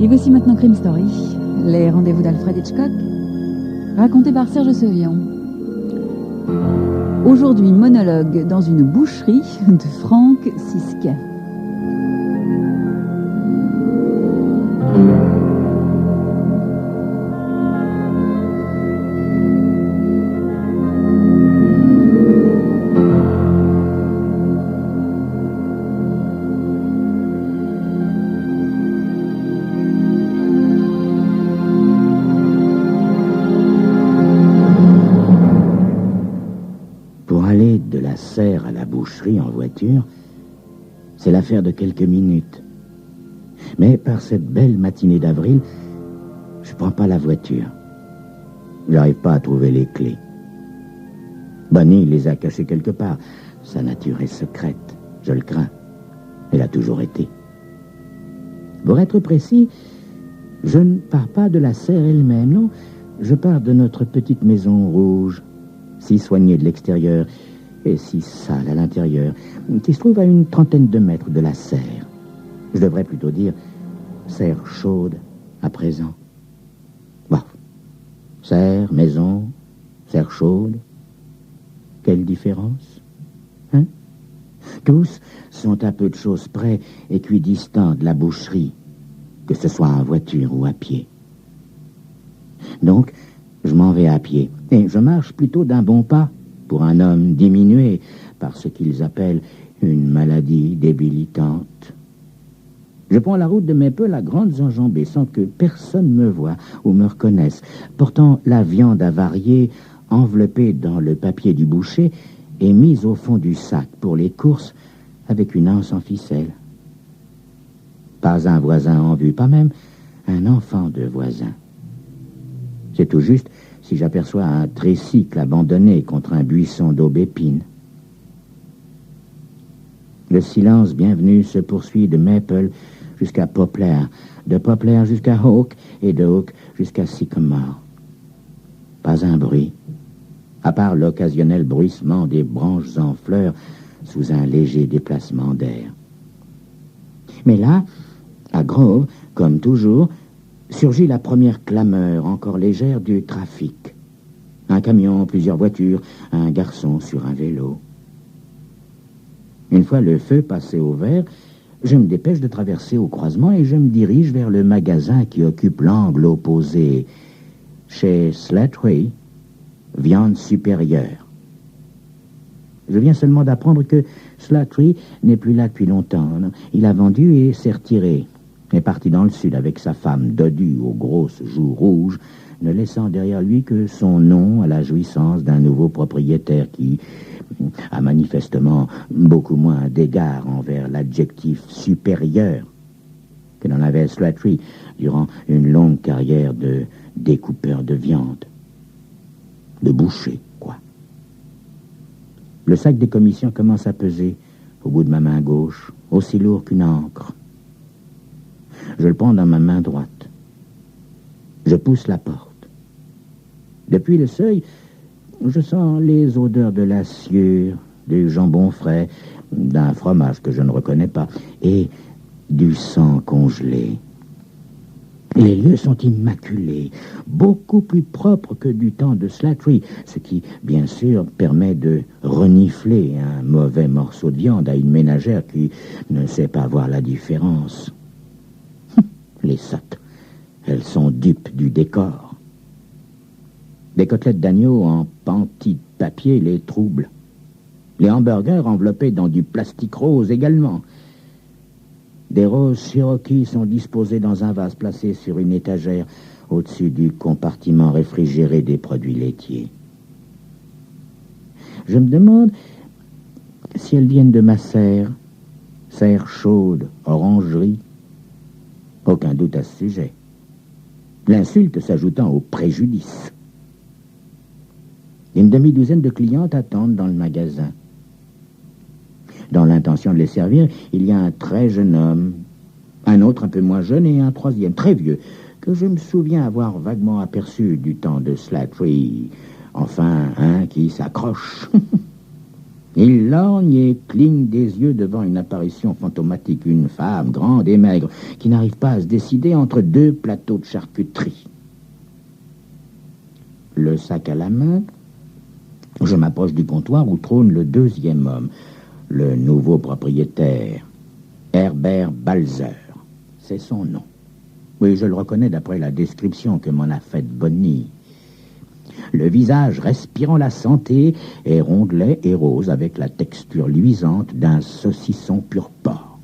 Et voici maintenant Crime Story, les rendez-vous d'Alfred Hitchcock, racontés par Serge Sevian. Aujourd'hui, monologue dans une boucherie de Frank Siska. À la boucherie en voiture, c'est l'affaire de quelques minutes. Mais par cette belle matinée d'avril, je prends pas la voiture. J'arrive pas à trouver les clés. Bonnie les a cachées quelque part. Sa nature est secrète, je le crains. Elle a toujours été. Pour être précis, je ne pars pas de la serre elle-même, non. Je pars de notre petite maison rouge, si soignée de l'extérieur et si sale à l'intérieur, qui se trouve à une 30aine de mètres de la serre. Je devrais plutôt dire serre chaude à présent. Bon, serre, maison, serre chaude, quelle différence, hein? Tous sont à peu de choses près équidistants de la boucherie, que ce soit en voiture ou à pied. Donc, je m'en vais à pied, et je marche plutôt d'un bon pas, pour un homme diminué par ce qu'ils appellent une maladie débilitante. Je prends la route de Maple à grandes enjambées sans que personne me voie ou me reconnaisse, portant la viande avariée enveloppée dans le papier du boucher et mise au fond du sac pour les courses avec une anse en ficelle. Pas un voisin en vue, pas même un enfant de voisin. C'est tout juste si j'aperçois un tricycle abandonné contre un buisson d'aubépine. Le silence bienvenu se poursuit de Maple jusqu'à Poplar, de Poplar jusqu'à Oak et de Oak jusqu'à Sycamore. Pas un bruit, à part l'occasionnel bruissement des branches en fleurs sous un léger déplacement d'air. Mais là, à Grove, comme toujours, surgit la première clameur encore légère du trafic. Un camion, plusieurs voitures, un garçon sur un vélo. Une fois le feu passé au vert, je me dépêche de traverser au croisement et je me dirige vers le magasin qui occupe l'angle opposé, chez Slattery, viande supérieure. Je viens seulement d'apprendre que Slattery n'est plus là depuis longtemps. Il a vendu et s'est retiré. Est parti dans le sud avec sa femme dodue aux grosses joues rouges, ne laissant derrière lui que son nom à la jouissance d'un nouveau propriétaire qui a manifestement beaucoup moins d'égard envers l'adjectif supérieur que n'en avait Slattery durant une longue carrière de découpeur de viande. De boucher, quoi. Le sac des commissions commence à peser au bout de ma main gauche, aussi lourd qu'une encre. Je le prends dans ma main droite. Je pousse la porte. Depuis le seuil, je sens les odeurs de la sciure, du jambon frais, d'un fromage que je ne reconnais pas, et du sang congelé. Les lieux sont immaculés, beaucoup plus propres que du temps de Slattery, ce qui, bien sûr, permet de renifler un mauvais morceau de viande à une ménagère qui ne sait pas voir la différence. Les sottes, elles sont dupes du décor. Des côtelettes d'agneau en pantis de papier les troublent. Les hamburgers enveloppés dans du plastique rose également. Des roses Cherokee sont disposées dans un vase placé sur une étagère au-dessus du compartiment réfrigéré des produits laitiers. Je me demande si elles viennent de ma serre chaude, orangerie. Aucun doute à ce sujet. L'insulte s'ajoutant au préjudice. Une demi-douzaine de clientes attendent dans le magasin. Dans l'intention de les servir, il y a un très jeune homme, un autre un peu moins jeune et un troisième très vieux, que je me souviens avoir vaguement aperçu du temps de Slattery. Enfin, un qui s'accroche. Il lorgne et cligne des yeux devant une apparition fantomatique, une femme grande et maigre, qui n'arrive pas à se décider entre deux plateaux de charcuterie. Le sac à la main, je m'approche du comptoir où trône le deuxième homme, le nouveau propriétaire, Herbert Balzer. C'est son nom. Oui, je le reconnais d'après la description que m'en a faite Bonnie. Le visage respirant la santé est rondelet et rose avec la texture luisante d'un saucisson pur porc.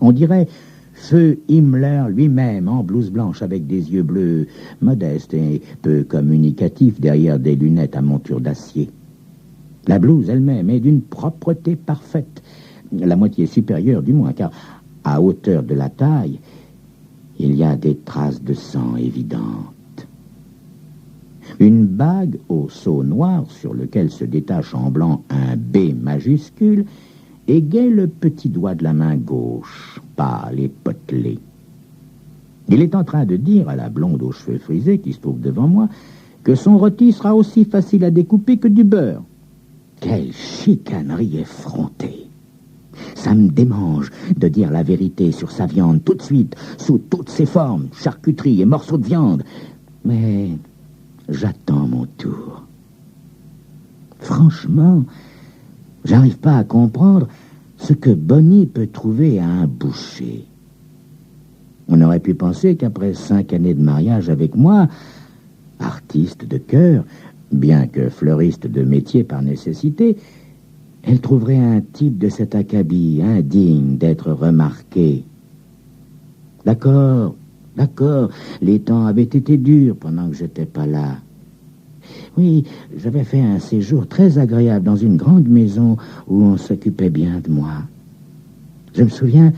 On dirait Feu Himmler lui-même en blouse blanche avec des yeux bleus modestes et peu communicatifs derrière des lunettes à monture d'acier. La blouse elle-même est d'une propreté parfaite, la moitié supérieure du moins, car à hauteur de la taille, il y a des traces de sang évidentes. Une bague au sceau noir sur lequel se détache en blanc un B majuscule égaye le petit doigt de la main gauche, pâle et potelé. Il est en train de dire à la blonde aux cheveux frisés qui se trouve devant moi que son rôti sera aussi facile à découper que du beurre. Quelle chicanerie effrontée! Ça me démange de dire la vérité sur sa viande tout de suite, sous toutes ses formes, charcuterie et morceaux de viande. Mais j'attends mon tour. Franchement, j'arrive pas à comprendre ce que Bonnie peut trouver à un boucher. On aurait pu penser qu'après 5 années de mariage avec moi, artiste de cœur, bien que fleuriste de métier par nécessité, elle trouverait un type de cet acabit indigne d'être remarqué. D'accord, les temps avaient été durs pendant que j'étais pas là. Oui, j'avais fait un séjour très agréable dans une grande maison où on s'occupait bien de moi. Je me souviens,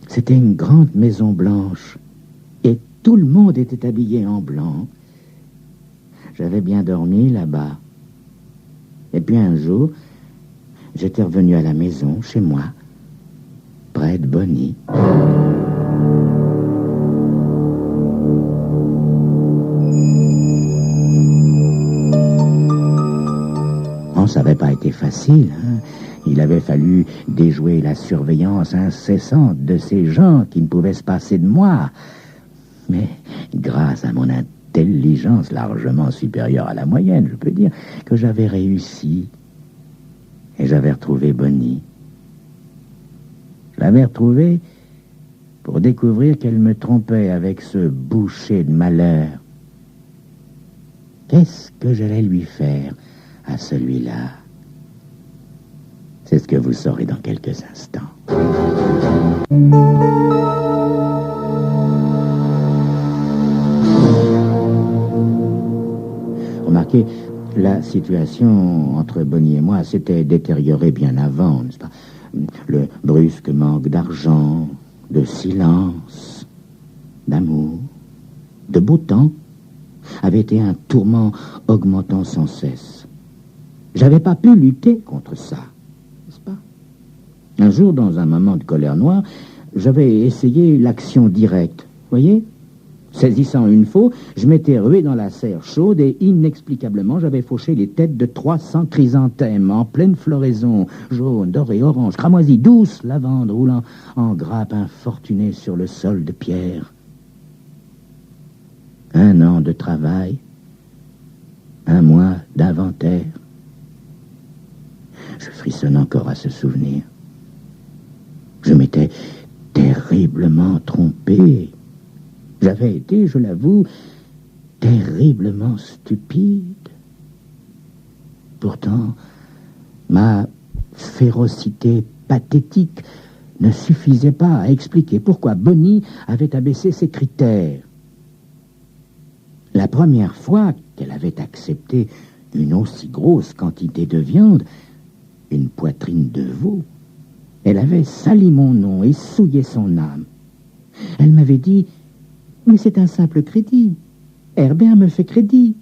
c'était une grande maison blanche et tout le monde était habillé en blanc. J'avais bien dormi là-bas. Et puis un jour, j'étais revenu à la maison, chez moi, près de Bonnie. Oh, ça n'avait pas été facile, hein. Il avait fallu déjouer la surveillance incessante de ces gens qui ne pouvaient se passer de moi. Mais grâce à mon intelligence largement supérieure à la moyenne, je peux dire que j'avais réussi. Et j'avais retrouvé Bonnie. Je l'avais retrouvée pour découvrir qu'elle me trompait avec ce boucher de malheur. Qu'est-ce que j'allais lui faire à celui-là? C'est ce que vous saurez dans quelques instants. Remarquez, la situation entre Bonnie et moi s'était détériorée bien avant, n'est-ce pas? Le brusque manque d'argent, de silence, d'amour, de beau temps avait été un tourment augmentant sans cesse. J'avais pas pu lutter contre ça, n'est-ce pas? Un jour, dans un moment de colère noire, j'avais essayé l'action directe, voyez? Saisissant une faux, je m'étais rué dans la serre chaude et inexplicablement, j'avais fauché les têtes de 300 chrysanthèmes en pleine floraison, jaune, doré, orange, cramoisi, douce lavande roulant en grappes infortunées sur le sol de pierre. 1 an de travail, 1 mois d'inventaire. Je frissonne encore à ce souvenir. Je m'étais terriblement trompé. J'avais été, je l'avoue, terriblement stupide. Pourtant, ma férocité pathétique ne suffisait pas à expliquer pourquoi Bonnie avait abaissé ses critères. La première fois qu'elle avait accepté une aussi grosse quantité de viande, une poitrine de veau, elle avait sali mon nom et souillé son âme. Elle m'avait dit: mais c'est un simple crédit. Herbert me fait crédit.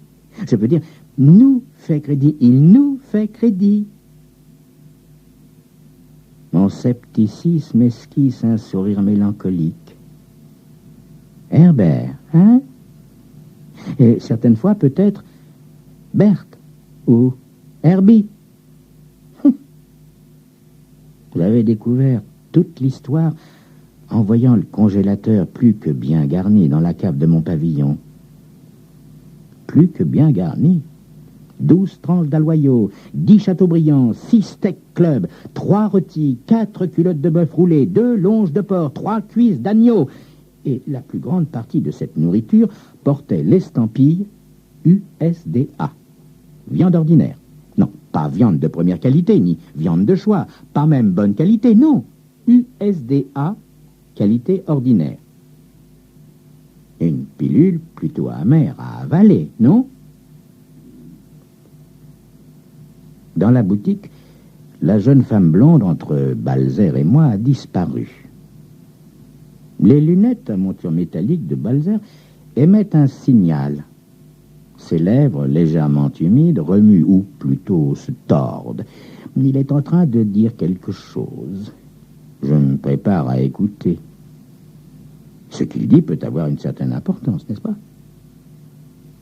Je veux dire, nous fait crédit. Il nous fait crédit. Mon scepticisme esquisse un sourire mélancolique. Herbert, hein? Et certaines fois, peut-être, Berthe ou Herbie. J'avais découvert toute l'histoire en voyant le congélateur plus que bien garni dans la cave de mon pavillon. Plus que bien garni. 12 tranches d'aloyaux, 10 chateaubriand, 6 steak club, 3 rôtis, 4 culottes de bœuf roulées, 2 longes de porc, 3 cuisses d'agneau. Et la plus grande partie de cette nourriture portait l'estampille USDA. Viande ordinaire. Non, pas viande de première qualité, ni viande de choix, pas même bonne qualité, non. USDA, qualité ordinaire. Une pilule plutôt amère à avaler, non? Dans la boutique, la jeune femme blonde entre Balzer et moi a disparu. Les lunettes à monture métallique de Balzer émettent un signal. Ses lèvres, légèrement humides, remuent ou plutôt se tordent. Il est en train de dire quelque chose. Je me prépare à écouter. Ce qu'il dit peut avoir une certaine importance, n'est-ce pas?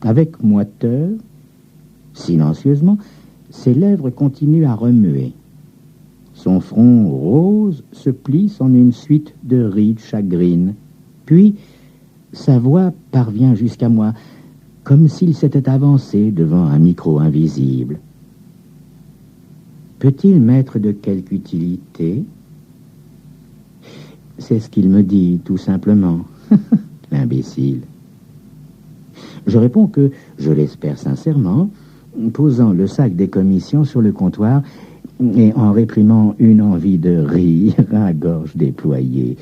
Avec moiteur, silencieusement, ses lèvres continuent à remuer. Son front rose se plisse en une suite de rides chagrines. Puis, sa voix parvient jusqu'à moi, comme s'il s'était avancé devant un micro invisible. Peut-il m'être de quelque utilité? C'est ce qu'il me dit, tout simplement. L'imbécile. Je réponds que je l'espère sincèrement, posant le sac des commissions sur le comptoir et en réprimant une envie de rire à gorge déployée.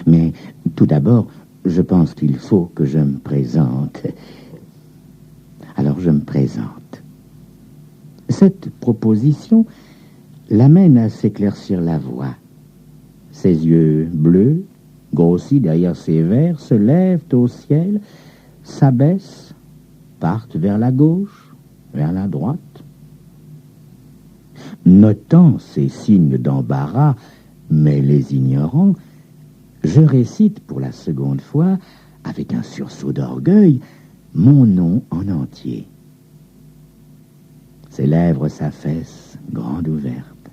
Mais tout d'abord, je pense qu'il faut que je me présente. Alors je me présente. Cette proposition l'amène à s'éclaircir la voix. Ses yeux bleus, grossis derrière ses verres, se lèvent au ciel, s'abaissent, partent vers la gauche, vers la droite. Notant ces signes d'embarras, mais les ignorant, je récite pour la seconde fois, avec un sursaut d'orgueil, mon nom en entier. Ses lèvres s'affaissent, grandes ouvertes.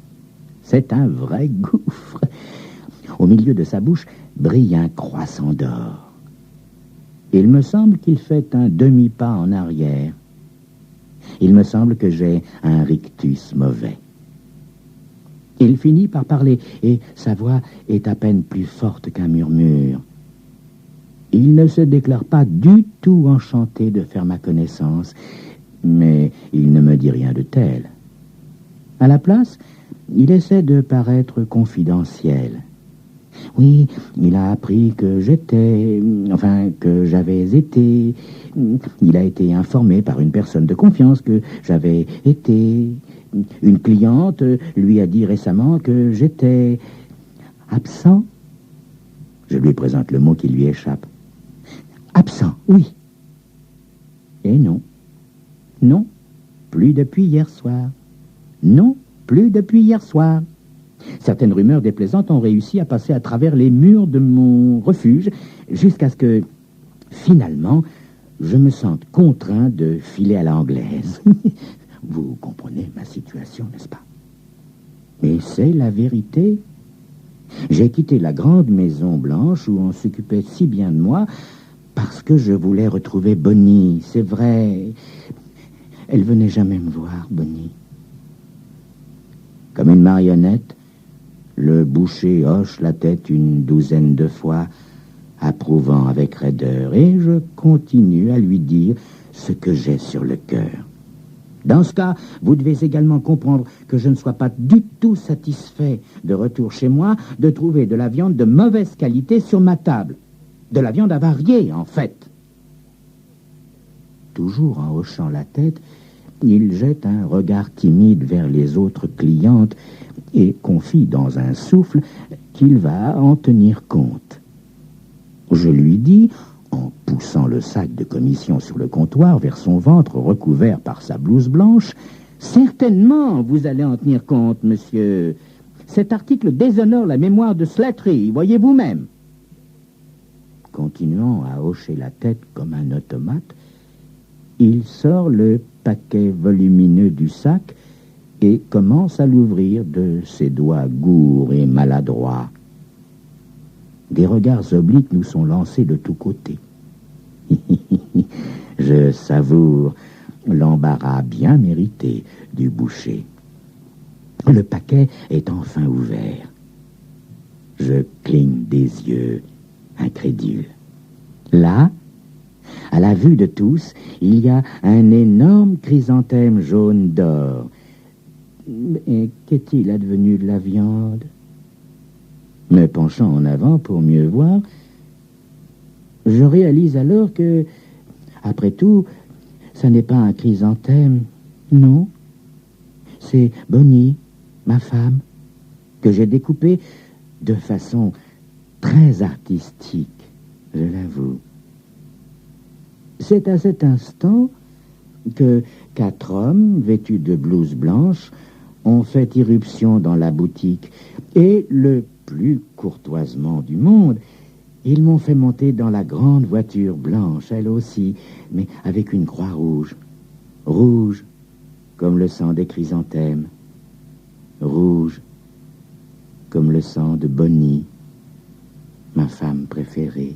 C'est un vrai gouffre. Au milieu de sa bouche brille un croissant d'or. Il me semble qu'il fait un demi-pas en arrière. Il me semble que j'ai un rictus mauvais. Il finit par parler, et sa voix est à peine plus forte qu'un murmure. Il ne se déclare pas du tout enchanté de faire ma connaissance, mais il ne me dit rien de tel. À la place, il essaie de paraître confidentiel. Oui, il a appris que que j'avais été... Il a été informé par une personne de confiance que j'avais été... Une cliente lui a dit récemment que j'étais... absent. Je lui présente le mot qui lui échappe. Absent, oui. Et non. Non, plus depuis hier soir. Non, plus depuis hier soir. Certaines rumeurs déplaisantes ont réussi à passer à travers les murs de mon refuge jusqu'à ce que, finalement, je me sente contraint de filer à l'anglaise. Vous comprenez ma situation, n'est-ce pas? Mais c'est la vérité. J'ai quitté la grande maison blanche où on s'occupait si bien de moi parce que je voulais retrouver Bonnie, c'est vrai. Elle venait jamais me voir, Bonnie. Comme une marionnette, le boucher hoche la tête une douzaine de fois, approuvant avec raideur, et je continue à lui dire ce que j'ai sur le cœur. Dans ce cas, vous devez également comprendre que je ne sois pas du tout satisfait de retour chez moi de trouver de la viande de mauvaise qualité sur ma table. De la viande avariée, en fait. Toujours en hochant la tête, il jette un regard timide vers les autres clientes et confie dans un souffle qu'il va en tenir compte. Je lui dis, en poussant le sac de commission sur le comptoir vers son ventre recouvert par sa blouse blanche, « Certainement, vous allez en tenir compte, monsieur. Cet article déshonore la mémoire de Slattery, voyez vous-même. » Continuant à hocher la tête comme un automate, il sort le paquet volumineux du sac et commence à l'ouvrir de ses doigts gourds et maladroits. Des regards obliques nous sont lancés de tous côtés. Je savoure l'embarras bien mérité du boucher. Le paquet est enfin ouvert. Je cligne des yeux incrédules. Là, à la vue de tous, il y a un énorme chrysanthème jaune d'or. Et qu'est-il advenu de la viande? Me penchant en avant pour mieux voir, je réalise alors que, après tout, ça n'est pas un chrysanthème, non. C'est Bonnie, ma femme, que j'ai découpée de façon très artistique, je l'avoue. C'est à cet instant que 4 hommes, vêtus de blouses blanches, ont fait irruption dans la boutique, et le plus courtoisement du monde, ils m'ont fait monter dans la grande voiture blanche, elle aussi, mais avec une croix rouge. Rouge, comme le sang des chrysanthèmes. Rouge, comme le sang de Bonnie, ma femme préférée.